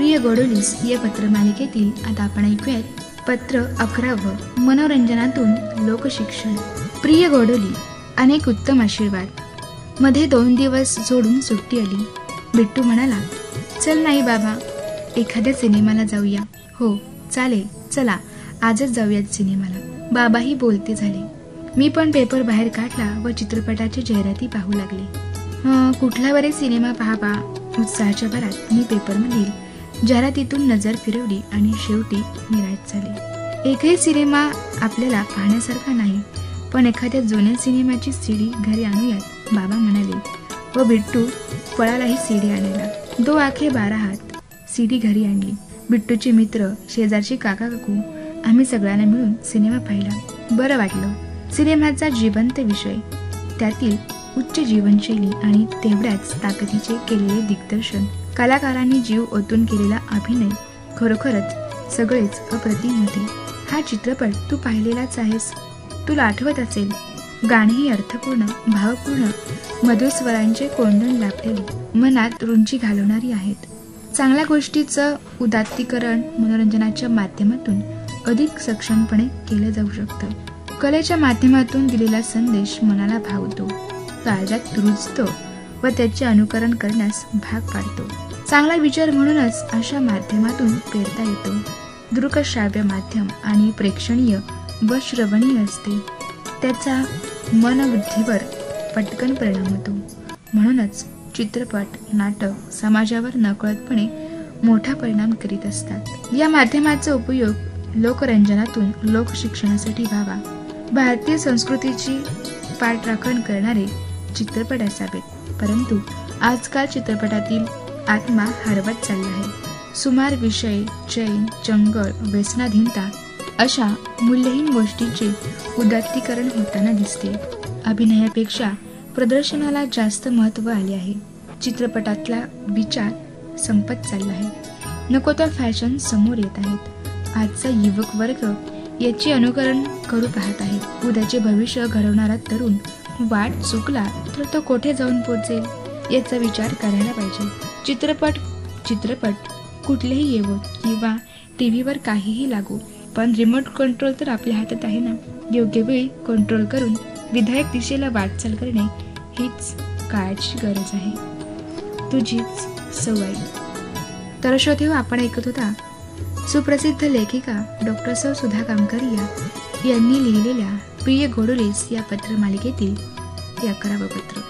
प्रिय गोडोलीस या पत्रमालिकेतील आता आपण ऐकूयात पत्र 11 मनोरंजनातून लोकशिक्षण। प्रिय गोडोली, अनेक उत्तम आशीर्वाद। मध्ये 2 दिवस जोडून सुट्टी आली। बिट्टू म्हणाला, चल नाही बाबा, एखाद्या सिनेमाला जाऊया। हो चालेल, चला आजच जाऊयात सिनेमाला। बाबाही बोलते झाले। मी पण पेपर बाहेर काढला व चित्रपटाची जाहिराती पाहू लागले। कुठला बरे सिनेमा पाहावा, उत्साहाच्या भरात मी पेपरमधील जाहिरातीतून नजर फिरवली आणि शेवटी निराश झाले। एकही सिनेमा आपल्याला पाहण्यासारखा नाही, पण एखाद्या जुन्या सिनेमाची सीडी घरी आणूयात, बाबा म्हणाले व बिट्टू पळालाही सीडी आणायला। 2 आखे 12 हात सीडी घरी आणली। बिट्टूचे मित्र, शेजारचे काका काकू, आम्ही सगळ्यांना मिळून सिनेमा पाहिला। बरं वाटलं। सिनेमाचा जिवंत विषय, त्यातील उच्च जीवनशैली आणि तेवढ्याच ताकदीचे केलेले दिग्दर्शन, कलाकारांनी जीव ओतून केलेला अभिनय, खरोखरच सगळेच अप्रतिम होते। हा चित्रपट तू पाहिलेलाच आहेस, तुला आठवत असेल। गाणीही अर्थपूर्ण, भावपूर्ण, मधुर स्वरांचे कोंडण लाभलेली, मनात रुंजी घालवणारी आहेत। चांगल्या गोष्टीचं उदात्तीकरण मनोरंजनाच्या माध्यमातून अधिक सक्षमपणे केलं जाऊ शकतं। कलेच्या माध्यमातून दिलेला संदेश मनाला भावतो, काळजात रुजतो व त्याचे अनुकरण करण्यास भाग पाडतो। चांगला विचार म्हणूनच अशा माध्यमातून पेरता येतो। दृकश्राव्य माध्यम आणि प्रेक्षणीय व श्रवणीय असते, त्याचा मनबुद्धीवर पटकन परिणाम होतो। म्हणूनच चित्रपट, नाटक समाजावर नकळतपणे मोठा परिणाम करीत असतात। या माध्यमाचा उपयोग लोकरंजनातून लोकशिक्षणासाठी व्हावा। भारतीय संस्कृतीची पाठराखण करणारे चित्रपट असावेत, परंतु आजकाल चित्रपटातील आत्मा हरवत चालला आहे। सुमार विषय, चैन, चंगळ, व्यसनाधीनता अशा मूल्यहीन गोष्टींचे उदात्तीकरण होताना दिसते। अभिनयापेक्षा प्रदर्शनाला जास्त महत्त्व आले आहे। चित्रपटातला विचार संपत चालला आहे। नको त्या फॅशन समोर येत आहेत। आजचा युवक वर्ग याचे अनुकरण करू पाहत आहे। उद्याचे भविष्य घडवणारा तरुण वाट चुकला तर तो कोठे जाऊन पोहोचेल याचा विचार करायला पाहिजे। चित्रपट कुठलेही येवो किंवा टीव्हीवर काहीही लागू, पण रिमोट कंट्रोल तर आपल्या हातात आहे ना। योग्य वेळी कंट्रोल करून विधायक दिशेला वाटचाल करणे हीच काळाची गरज आहे। तुझीच सवय। तर श्रोतेहो, आपण ऐकत होता सुप्रसिद्ध लेखिका डॉक्टर सौ सुधा कामकरिया यांनी लिहिलेल्या प्रिय गोडोलीस या पत्रमालिकेतील 11वं पत्र।